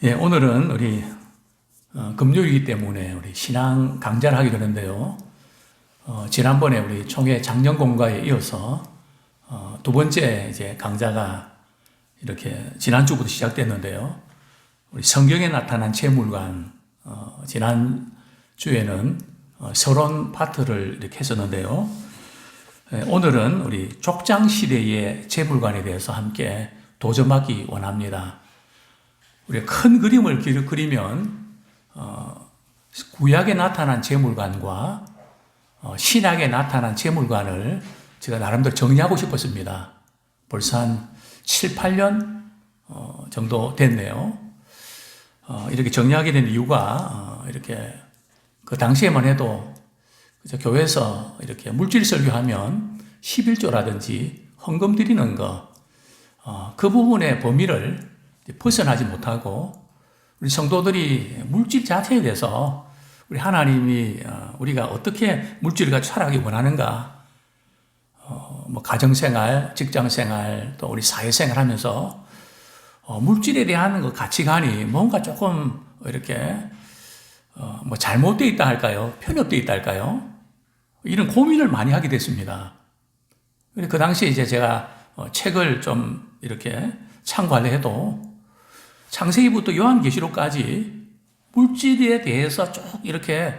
오늘은 우리 금요일이기 때문에 우리 신앙 강좌를 하게 되는데요. 지난번에 우리 총회 장년공과에 이어서 두 번째 이제 강좌가 이렇게 지난주부터 시작됐는데요. 우리 성경에 나타난 재물관, 지난주에는 서론 파트를 이렇게 했었는데요. 오늘은 우리 족장시대의 재물관에 대해서 함께 도전하기 원합니다. 우리가 큰 그림을 그리면 구약에 나타난 재물관과 신약에 나타난 재물관을 제가 나름대로 정리하고 싶었습니다. 벌써 한 7, 8년 정도 됐네요. 이렇게 정리하게 된 이유가 이렇게 그 당시에만 해도 교회에서 이렇게 물질 설교하면 11조라든지 헌금 드리는 거, 그 부분의 범위를 벗어나지 못하고 우리 성도들이 물질 자체에 대해서 우리 하나님이 우리가 어떻게 물질을 가지고 살아가기 원하는가, 뭐 가정생활, 직장생활, 또 우리 사회생활 하면서 물질에 대한 그 가치관이 뭔가 조금 이렇게 뭐 잘못되어 있다 할까요? 편협되어 있다 할까요? 이런 고민을 많이 하게 됐습니다. 그 당시에 이제 제가 책을 좀 이렇게 참고하려 해도 창세기부터 요한계시록까지 물질에 대해서 쭉 이렇게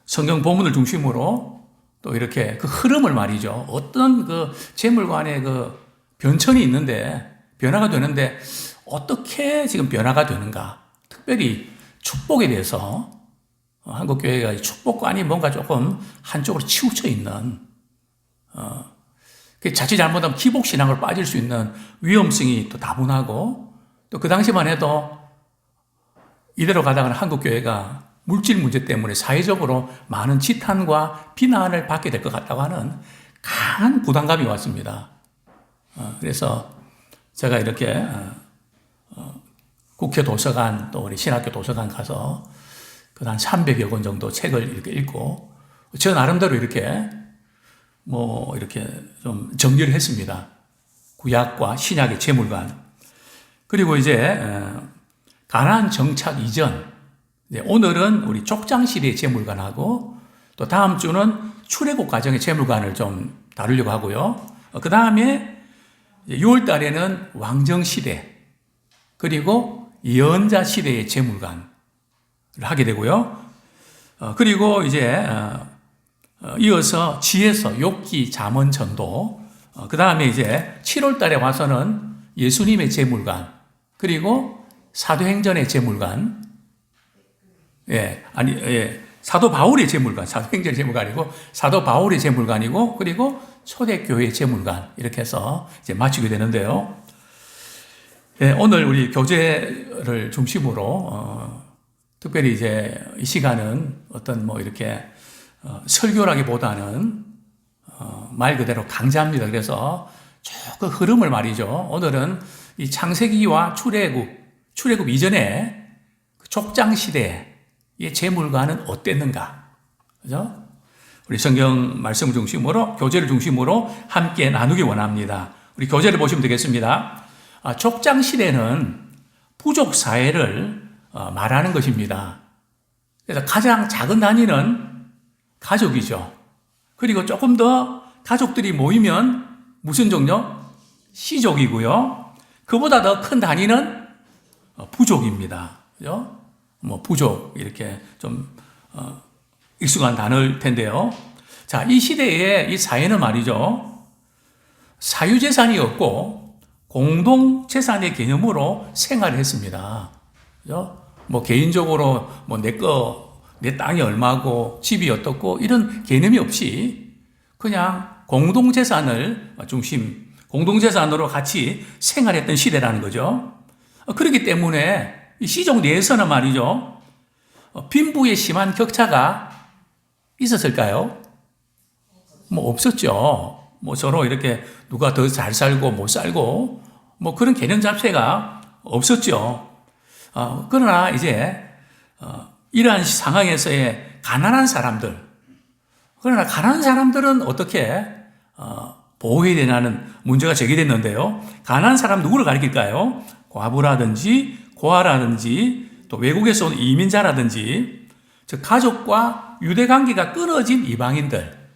성경 본문을 중심으로 또 이렇게 그 흐름을 말이죠. 어떤 그 재물관의 그 변천이 있는데, 변화가 되는데 어떻게 지금 변화가 되는가. 특별히 축복에 대해서 한국교회가 축복관이 뭔가 조금 한쪽으로 치우쳐 있는, 자칫 잘못하면 기복신앙으로 빠질 수 있는 위험성이 또 다분하고, 또 그 당시만 해도 이대로 가다가는 한국교회가 물질 문제 때문에 사회적으로 많은 지탄과 비난을 받게 될 것 같다고 하는 강한 부담감이 왔습니다. 그래서 제가 이렇게 국회 도서관, 또 우리 신학교 도서관 가서 한 300여 권 정도 책을 이렇게 읽고, 저 나름대로 이렇게 이렇게 좀 정리를 했습니다. 구약과 신약의 재물관. 그리고 이제 가나안 정착 이전, 오늘은 우리 족장시대의 재물관하고, 또 다음 주는 출애굽 과정의 재물관을 좀 다루려고 하고요. 그 다음에 6월 달에는 왕정시대, 그리고 예언자 시대의 재물관을 하게 되고요. 그리고 이제 이어서 지혜서, 욥기, 잠언, 전도, 그 다음에 이제 7월 달에 와서는 예수님의 재물관, 그리고 사도행전의 재물관, 사도 바울의 재물관, 사도행전의 재물관이고, 사도 바울의 재물관이고, 그리고 초대교회의 재물관, 이렇게 해서 이제 마치게 되는데요. 오늘 우리 교재를 중심으로, 특별히 이제 이 시간은 어떤 이렇게, 설교라기보다는, 말 그대로 강좌입니다. 그래서 그 흐름을 말이죠. 오늘은 이 창세기와 출애굽 이전에 족장시대의 재물관은 어땠는가? 그죠? 우리 성경 말씀을 중심으로, 교재를 중심으로 함께 나누기 원합니다. 우리 교재를 보시면 되겠습니다. 족장시대는 부족사회를 말하는 것입니다. 그래서 가장 작은 단위는 가족이죠. 그리고 조금 더 가족들이 모이면 무슨 종류? 시족이고요. 그보다 더 큰 단위는 부족입니다. 그죠? 부족, 이렇게 좀, 익숙한 단어일 텐데요. 자, 이 시대에 이 사회는 말이죠. 사유재산이 없고 공동재산의 개념으로 생활을 했습니다. 그죠? 개인적으로 내 땅이 얼마고 집이 어떻고 이런 개념이 없이 그냥 공동재산을 공동재산으로 같이 생활했던 시대라는 거죠. 그렇기 때문에 이 시족 내에서는 말이죠. 빈부의 심한 격차가 있었을까요? 없었죠. 서로 이렇게 누가 더 잘 살고 못 살고 그런 개념 자체가 없었죠. 그러나 이제 이러한 상황에서의 가난한 사람들은 어떻게 보호해야 되냐는 문제가 제기됐는데요. 가난한 사람 누구를 가리킬까요? 과부라든지 고아라든지 또 외국에서 온 이민자라든지 즉 가족과 유대 관계가 끊어진 이방인들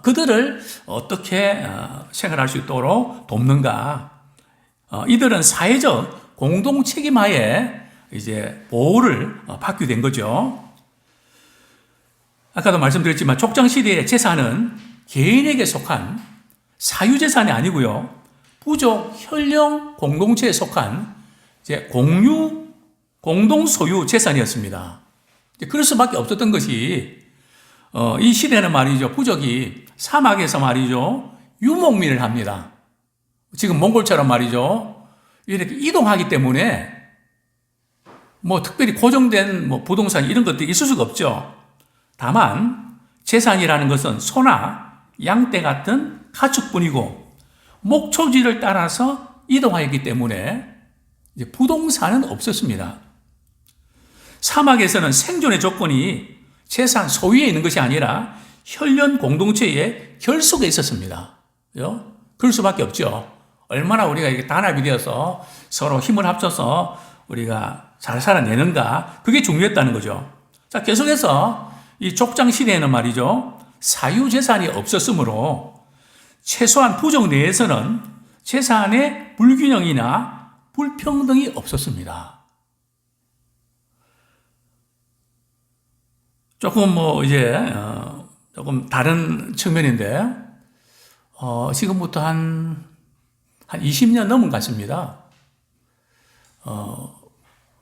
그들을 어떻게 생활할 수 있도록 돕는가? 이들은 사회적 공동 책임하에 이제 보호를 받게 된 거죠. 아까도 말씀드렸지만 족장 시대의 재산은 개인에게 속한 사유재산이 아니고요. 부족 혈령 공동체에 속한 이제 공동 소유 재산이었습니다. 그럴 수밖에 없었던 것이 이 시대는 말이죠. 부족이 사막에서 말이죠. 유목민을 합니다. 지금 몽골처럼 말이죠. 이렇게 이동하기 때문에 뭐 특별히 고정된 뭐 부동산 이런 것들이 있을 수가 없죠. 다만 재산이라는 것은 소나 양떼 같은 가축뿐이고 목초지를 따라서 이동하였기 때문에 이제 부동산은 없었습니다. 사막에서는 생존의 조건이 재산 소유에 있는 것이 아니라 혈연 공동체의 결속에 있었습니다. 그럴 수밖에 없죠. 얼마나 우리가 이렇게 단합이 되어서 서로 힘을 합쳐서 우리가 잘 살아내는가 그게 중요했다는 거죠. 자, 계속해서 이 족장 시대에는 말이죠. 사유재산이 없었으므로 최소한 부족 내에서는 재산의 불균형이나 불평등이 없었습니다. 조금 조금 다른 측면인데, 지금부터 한 20년 넘은 것 같습니다.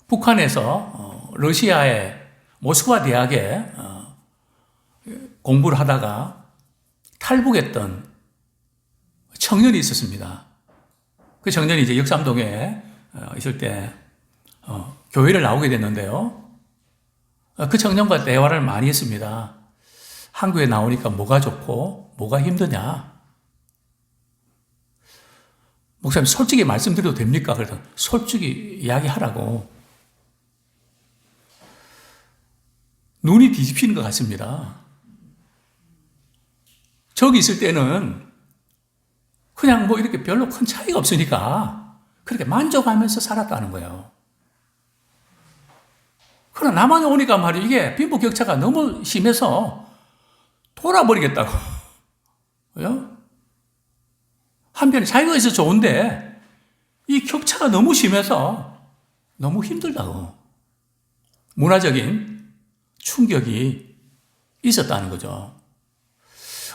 북한에서 러시아의 모스크바 대학에 공부를 하다가 탈북했던 청년이 있었습니다. 그 청년이 이제 역삼동에 있을 때 교회를 나오게 됐는데요. 그 청년과 대화를 많이 했습니다. 한국에 나오니까 뭐가 좋고 뭐가 힘드냐? 목사님 솔직히 말씀드려도 됩니까? 그래서 솔직히 이야기하라고. 눈이 뒤집히는 것 같습니다. 저기 있을 때는 그냥 뭐 이렇게 별로 큰 차이가 없으니까 그렇게 만족하면서 살았다는 거예요. 그러나 남한에 오니까 말이에요. 이게 빈부격차가 너무 심해서 돌아버리겠다고. 한편에 자유가 있어서 좋은데 이 격차가 너무 심해서 너무 힘들다고. 문화적인 충격이 있었다는 거죠.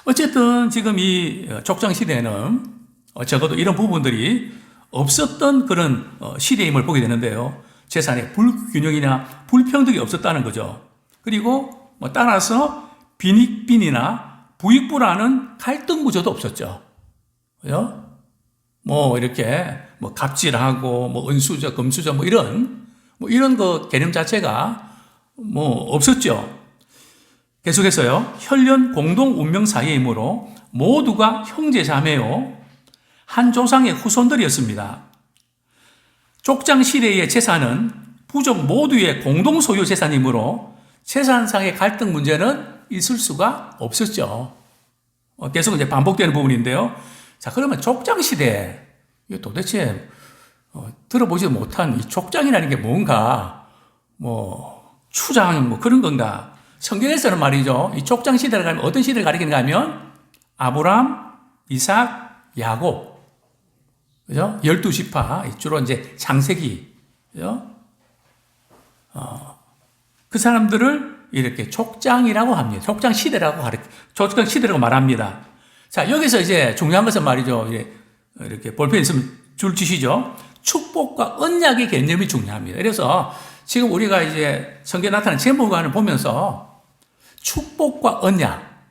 어쨌든 지금 이 족장 시대에는 적어도 이런 부분들이 없었던 그런 시대임을 보게 되는데요. 재산의 불균형이나 불평등이 없었다는 거죠. 그리고 따라서 빈익빈이나 부익부라는 갈등 구조도 없었죠. 이렇게 갑질하고 은수저, 금수저 이런 거 개념 자체가 없었죠. 계속해서요. 혈연 공동 운명 사이이므로 모두가 형제 자매요. 한 조상의 후손들이었습니다. 족장 시대의 재산은 부족 모두의 공동 소유 재산이므로 재산상의 갈등 문제는 있을 수가 없었죠. 계속 이제 반복되는 부분인데요. 자, 그러면 족장 시대, 이게 도대체 들어보지 못한 이 족장이라는 게 뭔가, 추장 그런 건가? 성경에서는 말이죠. 이 족장 시대를 가면 어떤 시대를 가리키는가 하면 아브람, 이삭, 야곱. 그죠? 12지파, 주로 이제 창세기. 그죠? 그 사람들을 이렇게 족장이라고 합니다. 족장 시대라고 말합니다. 자, 여기서 이제 중요한 것은 말이죠. 이렇게 볼펜 있으면 줄 치시죠. 축복과 언약의 개념이 중요합니다. 그래서 지금 우리가 이제 성경에 나타난 제물관을 보면서 축복과 언약,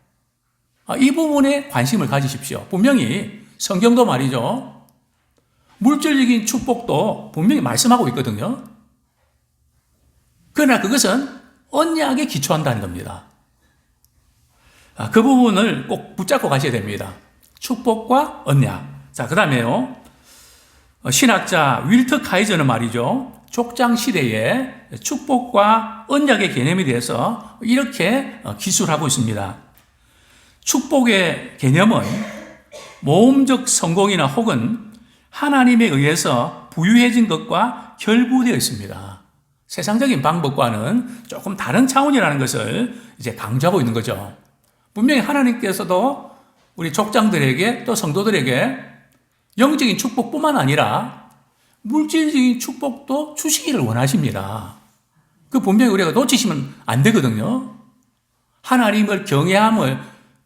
이 부분에 관심을 가지십시오. 분명히 성경도 말이죠. 물질적인 축복도 분명히 말씀하고 있거든요. 그러나 그것은 언약에 기초한다는 겁니다. 그 부분을 꼭 붙잡고 가셔야 됩니다. 축복과 언약. 자, 그 다음에요. 신학자 윌트 카이저는 말이죠. 족장 시대에 축복과 언약의 개념에 대해서 이렇게 기술하고 있습니다. 축복의 개념은 모험적 성공이나 혹은 하나님에 의해서 부유해진 것과 결부되어 있습니다. 세상적인 방법과는 조금 다른 차원이라는 것을 이제 강조하고 있는 거죠. 분명히 하나님께서도 우리 족장들에게 또 성도들에게 영적인 축복뿐만 아니라 물질적인 축복도 주시기를 원하십니다. 그 분명히 우리가 놓치시면 안 되거든요. 하나님을 경외함을,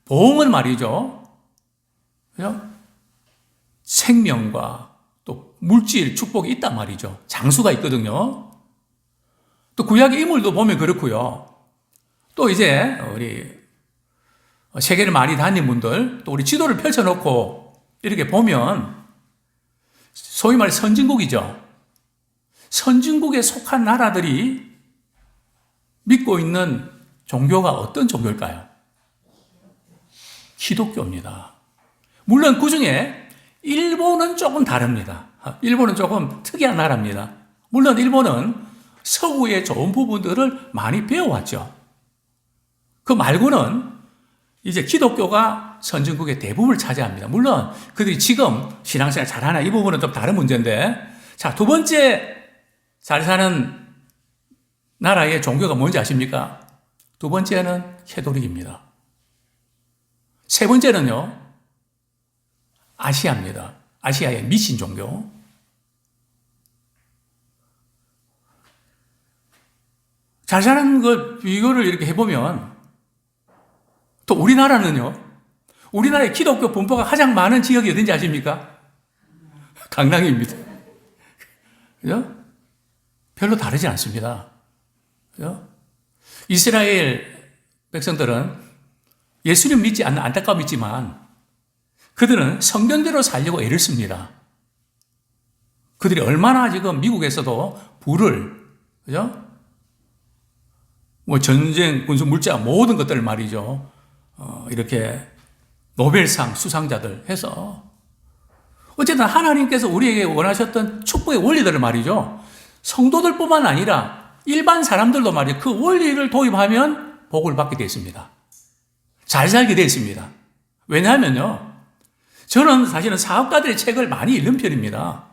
보응을 말이죠. 그죠? 생명과 또 물질 축복이 있단 말이죠. 장수가 있거든요. 또 구약의 인물도 보면 그렇고요. 또 이제 우리 세계를 많이 다닌 분들, 또 우리 지도를 펼쳐놓고 이렇게 보면 소위 말해 선진국이죠. 선진국에 속한 나라들이 믿고 있는 종교가 어떤 종교일까요? 기독교입니다. 물론 그 중에 일본은 조금 다릅니다. 일본은 조금 특이한 나라입니다. 물론 일본은 서구의 좋은 부분들을 많이 배워왔죠. 그 말고는 이제 기독교가 선진국의 대부분을 차지합니다. 물론 그들이 지금 신앙생활 잘하나 이 부분은 좀 다른 문제인데, 자, 두 번째 잘 사는 나라의 종교가 뭔지 아십니까? 두 번째는 캐톨릭입니다. 세 번째는요, 아시아입니다. 아시아의 미신 종교. 잘 사는 것 비교를 이렇게 해보면 또 우리나라는요, 우리나라의 기독교 분포가 가장 많은 지역이 어딘지 아십니까? 강남입니다. 그죠? 별로 다르지 않습니다. 그죠? 이스라엘 백성들은 예수님 믿지 않는 안타까움이 있지만 그들은 성경대로 살려고 애를 씁니다. 그들이 얼마나 지금 미국에서도 부를, 그죠? 뭐 전쟁, 군수, 물자 모든 것들을 말이죠. 이렇게 노벨상 수상자들 해서 어쨌든 하나님께서 우리에게 원하셨던 축복의 원리들을 말이죠. 성도들뿐만 아니라 일반 사람들도 말이죠. 그 원리를 도입하면 복을 받게 되어 있습니다. 잘 살게 되어 있습니다. 왜냐하면요, 저는 사실은 사업가들의 책을 많이 읽는 편입니다.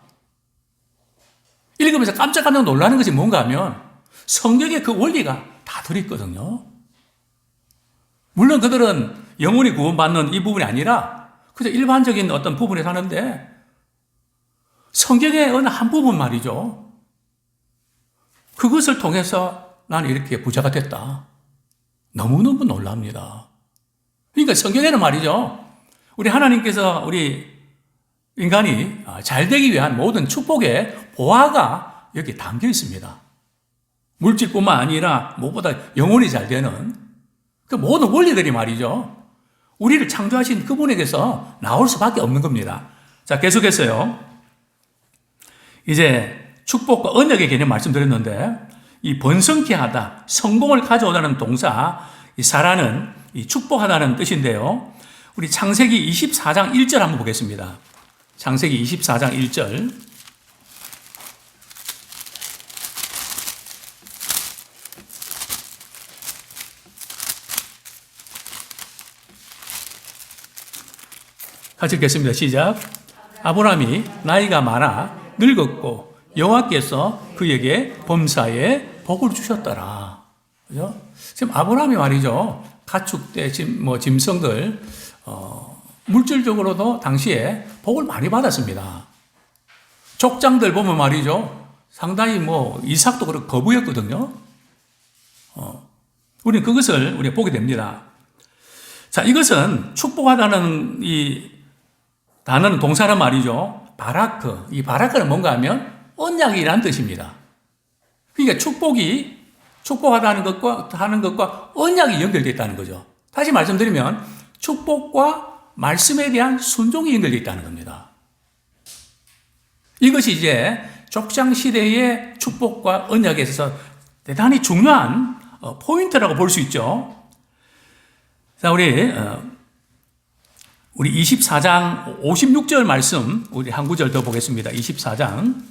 읽으면서 깜짝깜짝 놀라는 것이 뭔가 하면 성경에 그 원리가 다 들어있거든요. 물론 그들은 영원히 구원받는 이 부분이 아니라 그저 일반적인 어떤 부분에 사는데 성경의 어느 한 부분 말이죠. 그것을 통해서 나는 이렇게 부자가 됐다. 너무너무 놀랍니다. 그러니까 성경에는 말이죠. 우리 하나님께서 우리 인간이 잘 되기 위한 모든 축복의 보화가 여기 담겨 있습니다. 물질뿐만 아니라 무엇보다 영혼이 잘 되는 그 모든 원리들이 말이죠. 우리를 창조하신 그분에게서 나올 수밖에 없는 겁니다. 자, 계속해서요. 이제 축복과 언약의 개념 말씀드렸는데 이 번성케 하다, 성공을 가져오다는 동사, 이 사라는 이 축복하다는 뜻인데요. 우리 창세기 24장 1절 한번 보겠습니다. 창세기 24장 1절. 같이 읽겠습니다. 시작. 아브라함이 나이가 많아 늙었고 여호와께서 그에게 범사에 복을 주셨더라. 그죠? 지금 아브라함이 말이죠. 가축대, 짐승들, 물질적으로도 당시에 복을 많이 받았습니다. 족장들 보면 말이죠. 상당히 이삭도 그렇고 거부였거든요. 우리는 그것을 우리가 보게 됩니다. 자, 이것은 축복하다는 이 단어는 동사란 말이죠. 바라크. 이 바라크는 뭔가 하면 언약이라는 뜻입니다. 그러니까 축복하다는 것과 하는 것과 언약이 연결되어 있다는 거죠. 다시 말씀드리면 축복과 말씀에 대한 순종이 연결되어 있다는 겁니다. 이것이 이제 족장 시대의 축복과 언약에 있어서 대단히 중요한 포인트라고 볼 수 있죠. 자, 우리 24장 56절 말씀, 우리 한 구절 더 보겠습니다. 24장,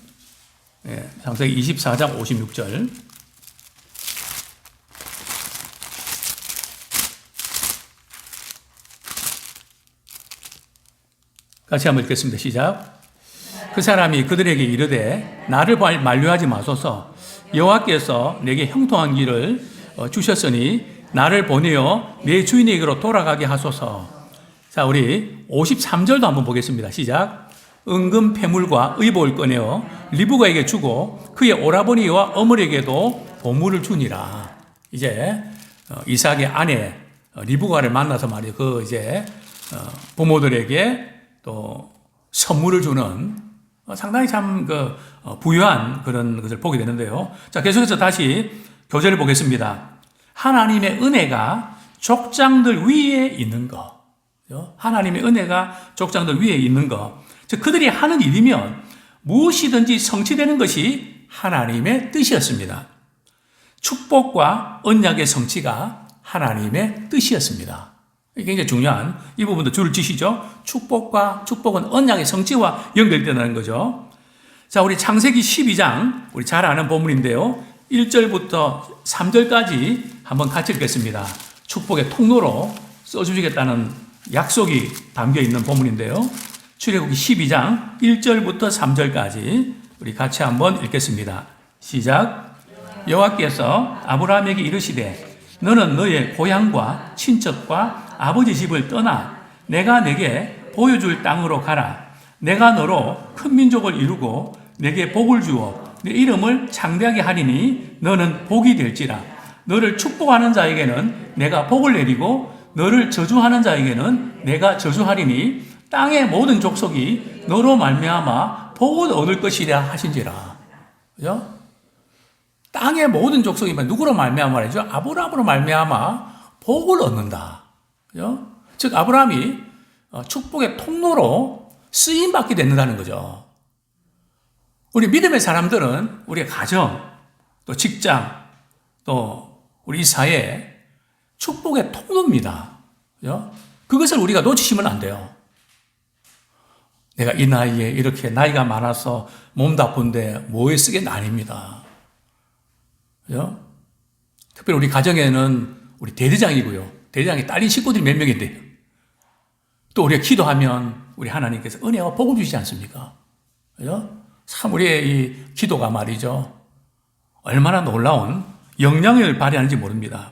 창세기 24장 56절. 같이 한번 읽겠습니다. 시작. 그 사람이 그들에게 이르되 나를 만류하지 마소서. 여호와께서 내게 형통한 길을 주셨으니 나를 보내어 내 주인에게로 돌아가게 하소서. 자, 우리 53절도 한번 보겠습니다. 시작. 은금 패물과 의복을 꺼내어 리브가에게 주고 그의 오라버니와 어머니에게도 보물을 주니라. 이제 이삭의 아내 리브가를 만나서 말이에요. 그 이제 부모들에게 또 선물을 주는 상당히 참 부유한 그런 것을 보게 되는데요. 자, 계속해서 다시 교절을 보겠습니다. 하나님의 은혜가 족장들 위에 있는 것. 하나님의 은혜가 족장들 위에 있는 것. 즉 그들이 하는 일이면 무엇이든지 성취되는 것이 하나님의 뜻이었습니다. 축복과 언약의 성취가 하나님의 뜻이었습니다. 이게 굉장히 중요한 이 부분도 줄을 치시죠. 축복은 언약의 성취와 연결된다는 거죠. 자, 우리 창세기 12장 우리 잘 아는 본문인데요. 1절부터 3절까지 한번 같이 읽겠습니다. 축복의 통로로 써주시겠다는 약속이 담겨 있는 본문인데요. 출애굽기 12장 1절부터 3절까지 우리 같이 한번 읽겠습니다. 시작. 여호와께서 아브라함에게 이르시되 너는 너의 고향과 친척과 아버지 집을 떠나 내가 내게 보여줄 땅으로 가라. 내가 너로 큰 민족을 이루고 내게 복을 주어 내 이름을 창대하게 하리니 너는 복이 될지라. 너를 축복하는 자에게는 내가 복을 내리고 너를 저주하는 자에게는 내가 저주하리니 땅의 모든 족속이 너로 말미암아 복을 얻을 것이라 하신지라. 그죠? 땅의 모든 족속이 누구로 말미암아 말이죠? 아브라함으로 말미암아 복을 얻는다. 그죠? 즉 아브라함이 축복의 통로로 쓰임 받게 된다는 거죠. 우리 믿음의 사람들은 우리의 가정, 또 직장, 또 우리 사회 축복의 통로입니다. 그죠? 그것을 우리가 놓치시면 안 돼요. 내가 이 나이에 이렇게 나이가 많아서 몸도 아픈데 뭐에 쓰겠나 아닙니다. 그죠? 특별히 우리 가정에는 우리 대대장이고요. 대대장이 딸린 식구들이 몇 명인데요. 또 우리가 기도하면 우리 하나님께서 은혜와 복을 주시지 않습니까? 그죠? 참 우리의 이 기도가 말이죠. 얼마나 놀라운 영향을 발휘하는지 모릅니다.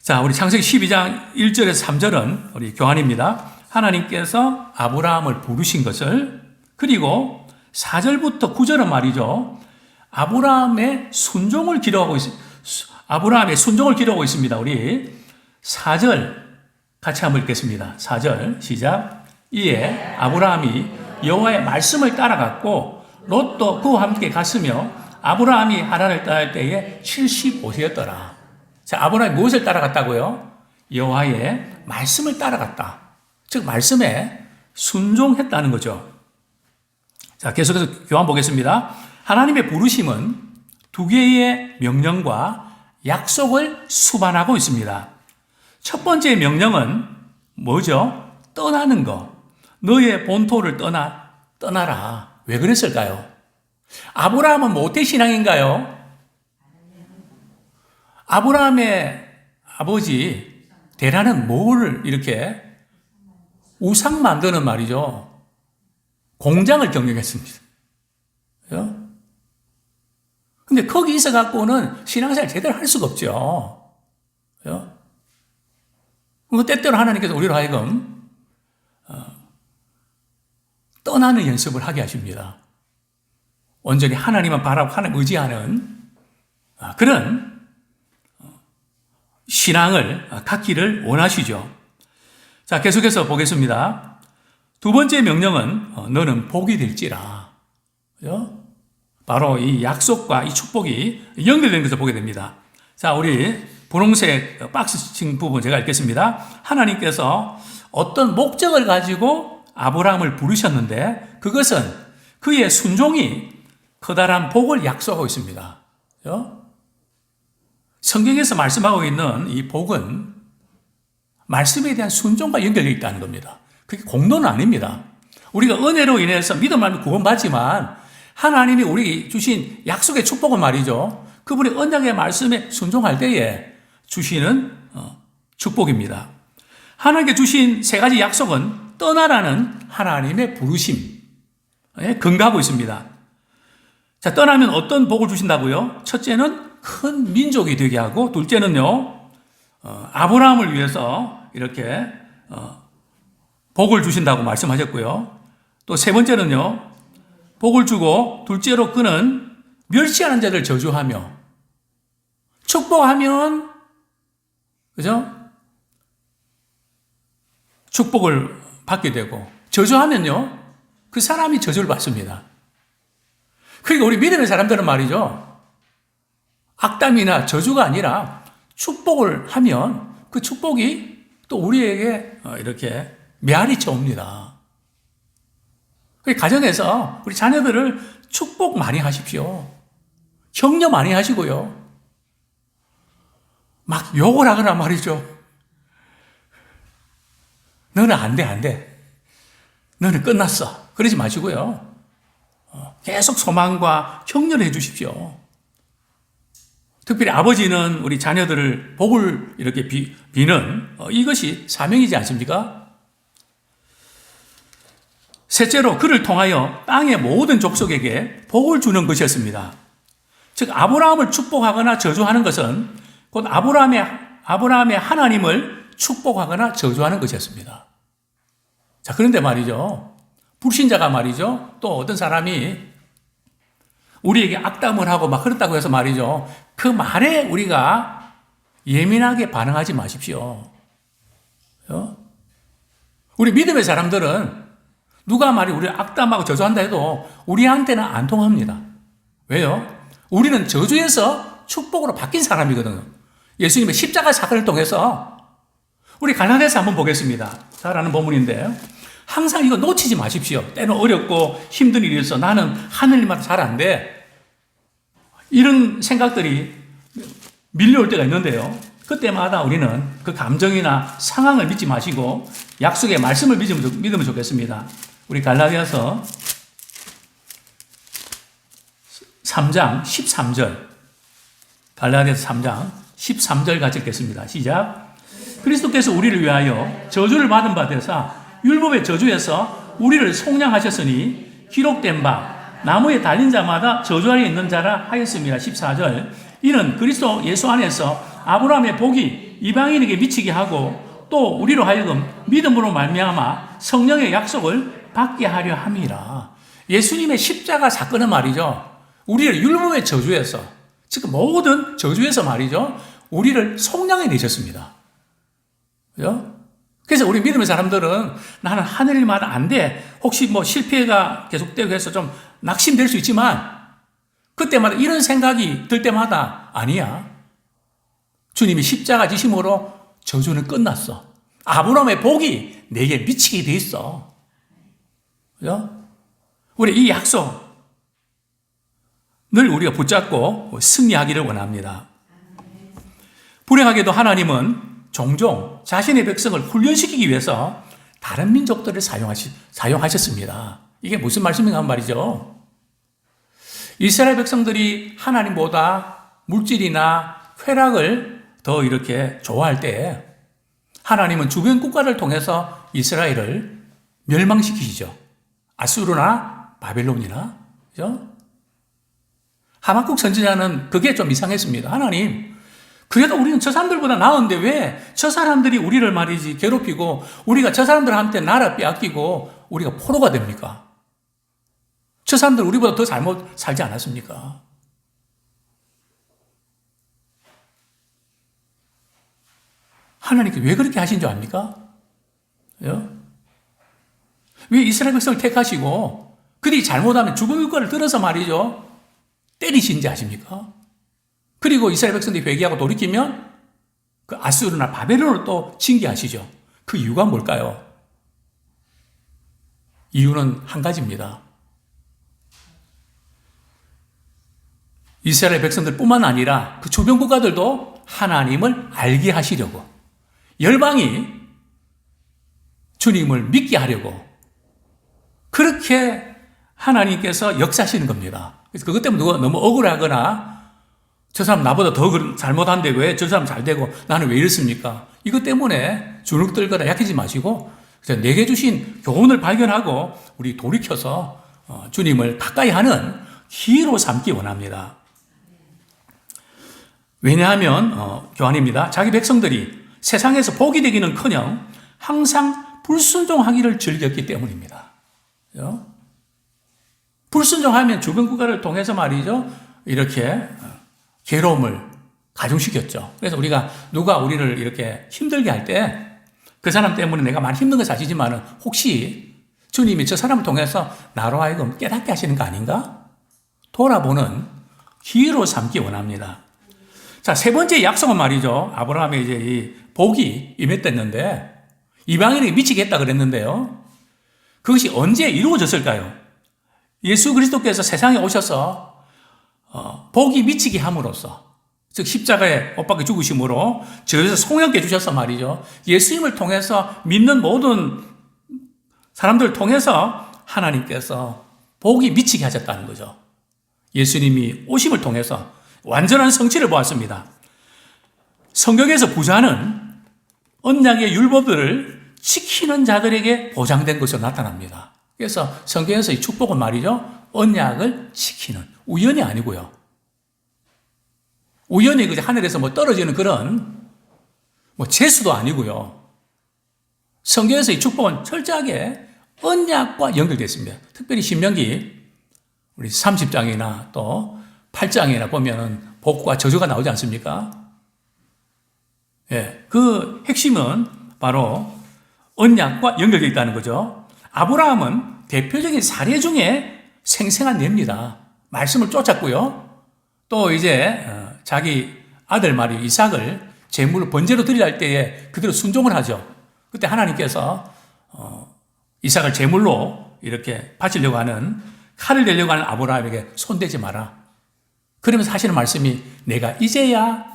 자, 우리 창세기 12장 1절에서 3절은 우리 교환입니다. 하나님께서 아브라함을 부르신 것을, 그리고 4절부터 9절은 말이죠. 아브라함의 순종을 기록하고 있습니다. 우리 4절 같이 한번 읽겠습니다. 4절 시작. 이에 아브라함이 여호와의 말씀을 따라갔고 롯도 그와 함께 갔으며 아브라함이 하란을 떠날 때에 75세였더라. 자, 아브라함이 무엇을 따라갔다고요? 여호와의 말씀을 따라갔다. 즉 말씀에 순종했다는 거죠. 자, 계속해서 교환 보겠습니다. 하나님의 부르심은 두 개의 명령과 약속을 수반하고 있습니다. 첫 번째 명령은 뭐죠? 떠나는 거. 너의 본토를 떠나라. 왜 그랬을까요? 아브라함은 모태신앙인가요? 아브라함의 아버지 데라는 뭘 이렇게 우상 만드는 말이죠. 공장을 경영했습니다. 근데 거기 있어 갖고는 신앙생활 제대로 할 수가 없죠. 그 때때로 하나님께서 우리로 하여금 떠나는 연습을 하게 하십니다. 온전히 하나님만 바라고 하나님 의지하는 그런 신앙을 갖기를 원하시죠. 자, 계속해서 보겠습니다. 두 번째 명령은 너는 복이 될지라. 그죠? 바로 이 약속과 이 축복이 연결된 것을 보게 됩니다. 자, 우리 분홍색 박스 친 부분 제가 읽겠습니다. 하나님께서 어떤 목적을 가지고 아브라함을 부르셨는데 그것은 그의 순종이 커다란 복을 약속하고 있습니다. 그죠? 성경에서 말씀하고 있는 이 복은 말씀에 대한 순종과 연결되어 있다는 겁니다. 그게 공로는 아닙니다. 우리가 은혜로 인해서 믿음 안에 구원받지만 하나님이 우리 주신 약속의 축복은 말이죠. 그분의 언약의 말씀에 순종할 때에 주시는 축복입니다. 하나님께 주신 세 가지 약속은 떠나라는 하나님의 부르심, 예, 근거하고 있습니다. 자, 떠나면 어떤 복을 주신다고요? 첫째는 큰 민족이 되게 하고, 둘째는요, 아브라함을 위해서 이렇게 복을 주신다고 말씀하셨고요. 또 세 번째는요, 복을 주고, 둘째로 그는 멸시하는 자들 저주하며, 축복하면, 그죠? 축복을 받게 되고, 저주하면요, 그 사람이 저주를 받습니다. 그러니까 우리 믿음의 사람들은 말이죠, 악담이나 저주가 아니라 축복을 하면 그 축복이 또 우리에게 이렇게 메아리쳐 옵니다. 가정에서 우리 자녀들을 축복 많이 하십시오. 격려 많이 하시고요. 막 욕을 하거나 말이죠. 너는 안 돼, 안 돼. 너는 끝났어. 그러지 마시고요. 계속 소망과 격려를 해 주십시오. 특별히 아버지는 우리 자녀들을 복을 이렇게 비는 이것이 사명이지 않습니까? 셋째로 그를 통하여 땅의 모든 족속에게 복을 주는 것이었습니다. 즉 아브라함을 축복하거나 저주하는 것은 곧 아브라함의 하나님을 축복하거나 저주하는 것이었습니다. 자, 그런데 말이죠, 불신자가 말이죠, 또 어떤 사람이 우리에게 악담을 하고 막 그렇다고 해서 말이죠, 그 말에 우리가 예민하게 반응하지 마십시오. 우리 믿음의 사람들은 누가 말이 우리를 악담하고 저주한다 해도 우리한테는 안 통합니다. 왜요? 우리는 저주에서 축복으로 바뀐 사람이거든요. 예수님의 십자가 사건을 통해서 우리 갈라디아서 한번 보겠습니다. 잘 아는 본문인데 항상 이거 놓치지 마십시오. 때는 어렵고 힘든 일이 있어. 나는 하늘님한테 잘 안 돼. 이런 생각들이 밀려올 때가 있는데요. 그때마다 우리는 그 감정이나 상황을 믿지 마시고 약속의 말씀을 믿으면 좋겠습니다. 우리 갈라디아서 3장 13절, 갈라디아서 3장 13절 같이 읽겠습니다. 시작. 그리스도께서 우리를 위하여 저주를 받은 바 되사 율법의 저주에서 우리를 속량하셨으니 기록된 바 나무에 달린 자마다 저주 아래 있는 자라 하였습니다. 14절. 이는 그리스도 예수 안에서 아브라함의 복이 이방인에게 미치게 하고 또 우리로 하여금 믿음으로 말미암아 성령의 약속을 받게 하려 함이라. 예수님의 십자가 사건은 말이죠, 우리를 율법의 저주에서, 즉 모든 저주에서 말이죠, 우리를 속량해 내셨습니다. 그죠? 그래서 우리 믿음의 사람들은 나는 하늘일마다 안 돼. 혹시 뭐 실패가 계속되고 해서 좀 낙심될 수 있지만 그때마다 이런 생각이 들 때마다 아니야. 주님이 십자가 지심으로 저주는 끝났어. 아브라함의 복이 내게 미치게 돼 있어. 그죠? 우리 이 약속 늘 우리가 붙잡고 승리하기를 원합니다. 불행하게도 하나님은 종종 자신의 백성을 훈련시키기 위해서 다른 민족들을 사용하셨습니다. 이게 무슨 말씀인가 하면 말이죠, 이스라엘 백성들이 하나님보다 물질이나 쾌락을 더 이렇게 좋아할 때 하나님은 주변 국가를 통해서 이스라엘을 멸망시키시죠. 아수르나 바벨론이나. 그죠? 하박국 선지자는 그게 좀 이상했습니다. 하나님, 그래도 우리는 저 사람들보다 나은데 왜 저 사람들이 우리를 말이지 괴롭히고 우리가 저 사람들한테 나라 빼앗기고 우리가 포로가 됩니까? 저 사람들 우리보다 더 잘못 살지 않았습니까? 하나님께 왜 그렇게 하신 줄 압니까? 왜 이스라엘 백성을 택하시고 그들이 잘못하면 죽음의 육과를 들어서 말이죠, 때리신지 아십니까? 그리고 이스라엘 백성들이 회개하고 돌이키면 그 아수르나 바벨론을 또 징계하시죠. 그 이유가 뭘까요? 이유는 한 가지입니다. 이스라엘 백성들 뿐만 아니라 그 주변 국가들도 하나님을 알게 하시려고, 열방이 주님을 믿게 하려고 그렇게 하나님께서 역사하시는 겁니다. 그래서 그것 때문에 누가 너무 억울하거나 저 사람 나보다 더 잘못한데 왜 저 사람 잘 되고 나는 왜 이렇습니까? 이것 때문에 주눅 들거나 약해지지 마시고 내게 주신 교훈을 발견하고 우리 돌이켜서 주님을 가까이 하는 기회로 삼기 원합니다. 왜냐하면 교환입니다. 자기 백성들이 세상에서 복이 되기는커녕 항상 불순종하기를 즐겼기 때문입니다. 그죠? 불순종하면 죽은 국가를 통해서 말이죠. 이렇게 괴로움을 가중시켰죠. 그래서 누가 우리를 이렇게 힘들게 할 때 그 사람 때문에 내가 많이 힘든 건 사실이지만 혹시 주님이 저 사람을 통해서 나로 하여금 깨닫게 하시는 거 아닌가? 돌아보는 기회로 삼기 원합니다. 자, 세 번째 약속은 말이죠. 아브라함의 이제 이 복이 임했댔는데 이방인에게 미치겠다 그랬는데요. 그것이 언제 이루어졌을까요? 예수 그리스도께서 세상에 오셔서 복이 미치게 함으로써, 즉 십자가에 못 박혀 죽으심으로 저에서 송영케 주셔서 말이죠. 예수님을 통해서 믿는 모든 사람들을 통해서 하나님께서 복이 미치게 하셨다는 거죠. 예수님이 오심을 통해서 완전한 성취를 보았습니다. 성경에서 부자는 언약의 율법들을 지키는 자들에게 보장된 것으로 나타납니다. 그래서 성경에서 이 축복은 말이죠. 언약을 지키는, 우연이 아니고요. 우연히 하늘에서 떨어지는 그런 재수도 아니고요. 성경에서 이 축복은 철저하게 언약과 연결되어 있습니다. 특별히 신명기 우리 30장이나 또 8장이나 보면은 복과 저주가 나오지 않습니까? 예, 그 핵심은 바로 언약과 연결되어 있다는 거죠. 아브라함은 대표적인 사례 중에 생생한 예입니다. 말씀을 쫓았고요. 또 이제 자기 아들 말이요 이삭을 제물로 번제로 드리려 할 때에 그대로 순종을 하죠. 그때 하나님께서 이삭을 제물로 이렇게 바치려고 하는 칼을 내려고 하는 아브라함에게 손대지 마라. 그러면서 하시는 말씀이 내가 이제야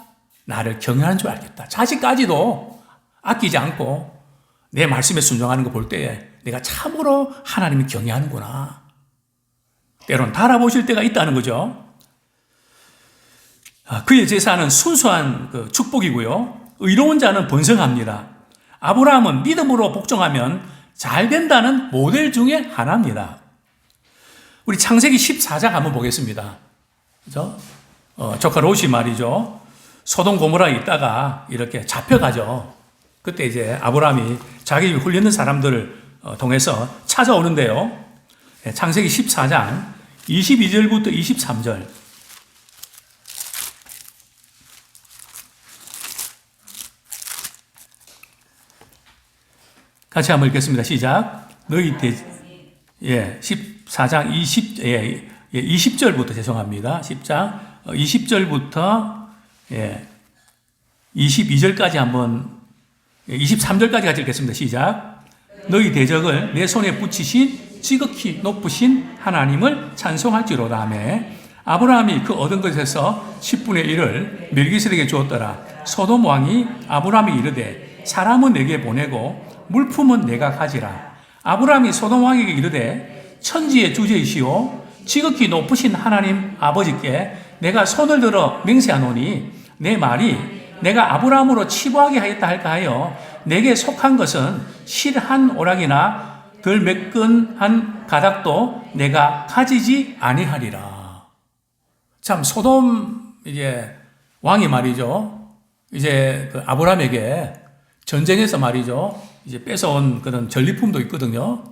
나를 경외하는 줄 알겠다. 자식까지도 아끼지 않고 내 말씀에 순종하는 거 볼 때에 내가 참으로 하나님을 경외하는구나. 때론 달아보실 때가 있다는 거죠. 그의 제사는 순수한 축복이고요. 의로운 자는 번성합니다. 아브라함은 믿음으로 복종하면 잘 된다는 모델 중에 하나입니다. 우리 창세기 14장 한번 보겠습니다. 그죠? 조카 롯이 말이죠. 소돔 고모라에 있다가 이렇게 잡혀가죠. 그때 이제 아브라함이 자기 집에 홀렸는 사람들을 통해서 찾아오는데요. 창세기 14장 22절부터 23절. 같이 한번 읽겠습니다. 시작. 너희 14장 20절부터 죄송합니다. 10장 20절부터 22절까지 한번 23절까지 같이 읽겠습니다. 시작. 너희 대적을 내 손에 붙이신 지극히 높으신 하나님을 찬송할지로다 하며 아브라함이 그 얻은 것에서 10분의 1을 멜기세덱에게 주었더라. 소돔 왕이 아브라함이 이르되 사람은 내게 보내고 물품은 내가 가지라. 아브라함이 소돔 왕에게 이르되 천지의 주제이시오 지극히 높으신 하나님 아버지께 내가 손을 들어 맹세하노니 내 말이 내가 아브라함으로 치부하게 하였다 할까 하여 내게 속한 것은 실 한 오락이나 덜 매끈한 가닥도 내가 가지지 아니하리라. 참 소돔 이제 왕이 말이죠. 이제 그 아브라함에게 전쟁에서 말이죠. 이제 뺏어온 그런 전리품도 있거든요.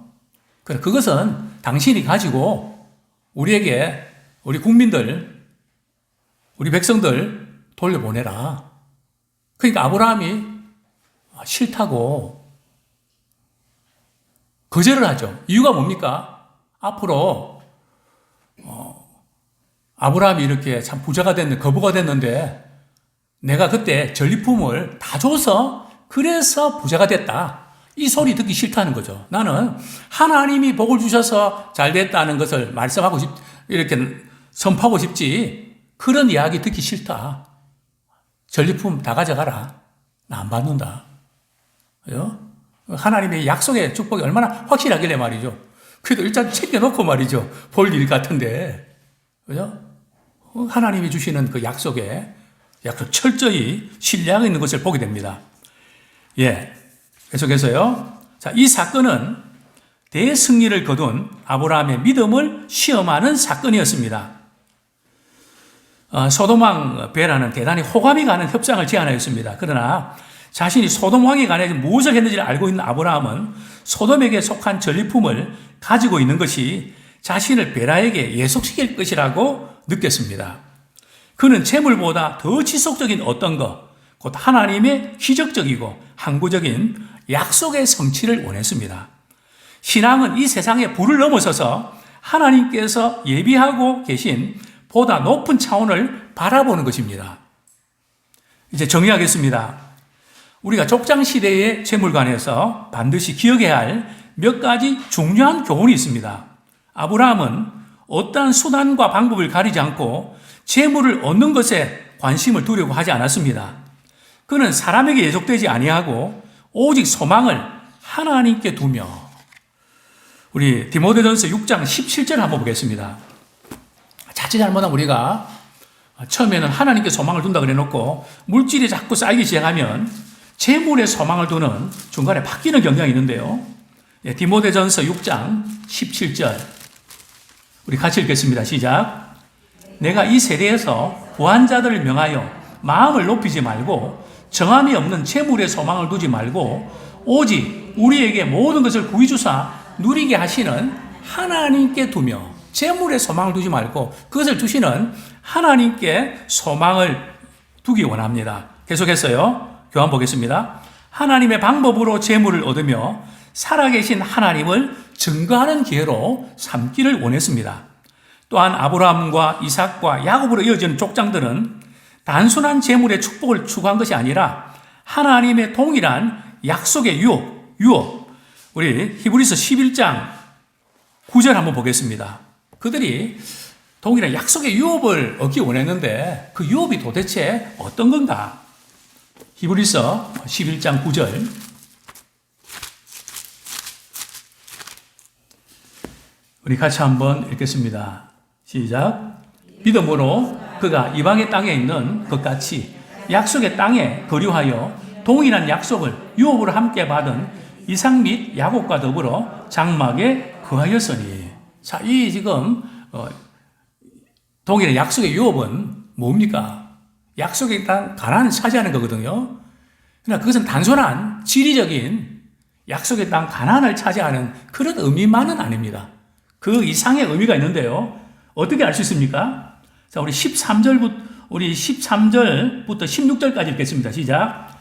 그것은 당신이 가지고 우리에게 우리 국민들, 우리 백성들 돌려보내라. 그러니까 아브라함이 싫다고 거절을 하죠. 이유가 뭡니까? 앞으로 아브라함이 이렇게 참 부자가 됐는데 거부가 됐는데 내가 그때 전리품을 다 줘서 그래서 부자가 됐다. 이 소리 듣기 싫다는 거죠. 나는 하나님이 복을 주셔서 잘 됐다는 것을 말씀하고 이렇게 선포하고 싶지 그런 이야기 듣기 싫다. 전리품 다 가져가라. 나 안 받는다. 그죠? 하나님의 약속의 축복이 얼마나 확실하길래 말이죠. 그래도 일단 챙겨놓고 말이죠. 볼 일 같은데. 그죠? 하나님이 주시는 그 약속에 약속 철저히 신뢰하고 있는 것을 보게 됩니다. 예. 계속해서요. 자, 이 사건은 대승리를 거둔 아브라함의 믿음을 시험하는 사건이었습니다. 소돔왕 베라는 대단히 호감이 가는 협상을 제안하였습니다. 그러나 자신이 소돔 왕에 관해 무엇을 했는지를 알고 있는 아브라함은 소돔에게 속한 전리품을 가지고 있는 것이 자신을 베라에게 예속시킬 것이라고 느꼈습니다. 그는 재물보다 더 지속적인 어떤 것, 곧 하나님의 기적적이고 항구적인 약속의 성취를 원했습니다. 신앙은 이 세상의 불을 넘어서서 하나님께서 예비하고 계신 보다 높은 차원을 바라보는 것입니다. 이제 정리하겠습니다. 우리가 족장시대의 재물관에서 반드시 기억해야 할 몇 가지 중요한 교훈이 있습니다. 아브라함은 어떠한 수단과 방법을 가리지 않고 재물을 얻는 것에 관심을 두려고 하지 않았습니다. 그는 사람에게 예속되지 아니하고 오직 소망을 하나님께 두며, 우리 디모데전서 6장 17절 한번 보겠습니다. 자칫 잘못하면 우리가 처음에는 하나님께 소망을 둔다 그래 놓고 물질이 자꾸 쌓이기 시작하면 재물에 소망을 두는 중간에 바뀌는 경향이 있는데요. 디모데전서 6장 17절 우리 같이 읽겠습니다. 시작. 내가 이 세대에서 부한 자들을 명하여 마음을 높이지 말고 정함이 없는 재물에 소망을 두지 말고 오직 우리에게 모든 것을 구히 주사 누리게 하시는 하나님께 두며, 재물에 소망을 두지 말고 그것을 주시는 하나님께 소망을 두기 원합니다. 계속해서요. 교환 보겠습니다. 하나님의 방법으로 재물을 얻으며 살아계신 하나님을 증거하는 기회로 삼기를 원했습니다. 또한 아브라함과 이삭과 야곱으로 이어지는 족장들은 단순한 재물의 축복을 추구한 것이 아니라 하나님의 동일한 약속의 유업. 우리 히브리서 11장 9절 한번 보겠습니다. 그들이 동일한 약속의 유업을 얻기 원했는데 그 유업이 도대체 어떤 건가? 히브리서 11장 9절 우리 같이 한번 읽겠습니다. 시작. 믿음으로 그가 이방의 땅에 있는 것 같이 약속의 땅에 거류하여 동일한 약속을 유업으로 함께 받은 이삭 및 야곱과 더불어 장막에 거하였으니. 자, 이 지금 동일한 약속의 유업은 뭡니까? 약속의 땅 가나안을 차지하는 거거든요. 그러나 그것은 단순한 지리적인 약속의 땅 가나안을 차지하는 그런 의미만은 아닙니다. 그 이상의 의미가 있는데요. 어떻게 알 수 있습니까? 자, 우리 13절부터 16절까지 읽겠습니다. 시작.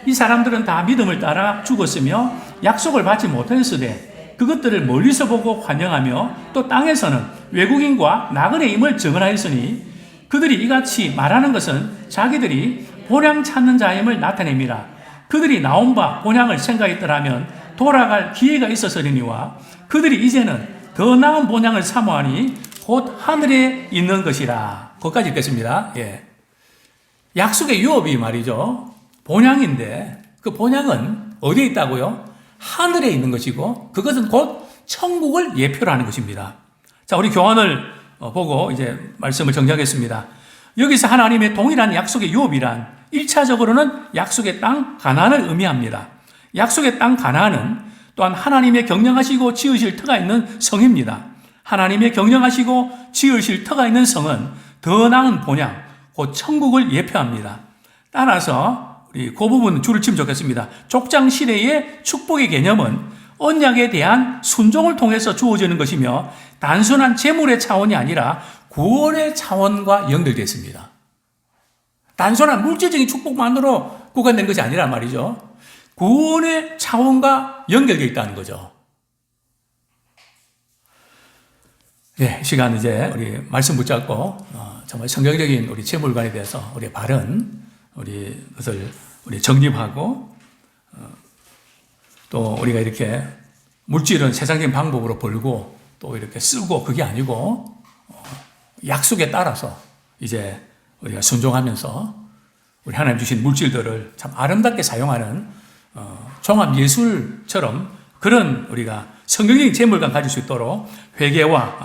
이 사람들은 다 믿음을 따라 죽었으며 약속을 받지 못하였으되 그것들을 멀리서 보고 환영하며 또 땅에서는 외국인과 나그네 임을 증언하였으니 그들이 이같이 말하는 것은 자기들이 본향 찾는 자임을 나타냅니다. 그들이 나온 바 본향을 생각했더라면 돌아갈 기회가 있었으리니와 그들이 이제는 더 나은 본향을 사모하니 곧 하늘에 있는 것이라. 거기까지 읽겠습니다. 예. 약속의 유업이 말이죠. 본향인데 그 본향은 어디에 있다고요? 하늘에 있는 것이고 그것은 곧 천국을 예표로 하는 것입니다. 자, 우리 교환을 보고 이제 말씀을 정리하겠습니다. 여기서 하나님의 동일한 약속의 유업이란 1차적으로는 약속의 땅 가나안을 의미합니다. 약속의 땅 가나안은 또한 하나님의 경영하시고 지으실 터가 있는 성입니다. 하나님의 경영하시고 지으실 터가 있는 성은 더 나은 본향, 곧 천국을 예표합니다. 따라서 우리 그 부분 줄을 치면 좋겠습니다. 족장 시대의 축복의 개념은 언약에 대한 순종을 통해서 주어지는 것이며 단순한 재물의 차원이 아니라 구원의 차원과 연결되어 있습니다. 단순한 물질적인 축복만으로 구간된 것이 아니란 말이죠. 구원의 차원과 연결되어 있다는 거죠. 네, 시간 이제 우리 말씀 붙잡고 정말 성경적인 우리 재물관에 대해서 우리 바른 우리 그것을 우리 정립하고 또 우리가 이렇게 물질은 세상적인 방법으로 벌고 또 이렇게 쓰고 그게 아니고 약속에 따라서 이제 우리가 순종하면서 우리 하나님 주신 물질들을 참 아름답게 사용하는 종합 예술처럼 그런 우리가 성경적인 재물관 가질 수 있도록 회개와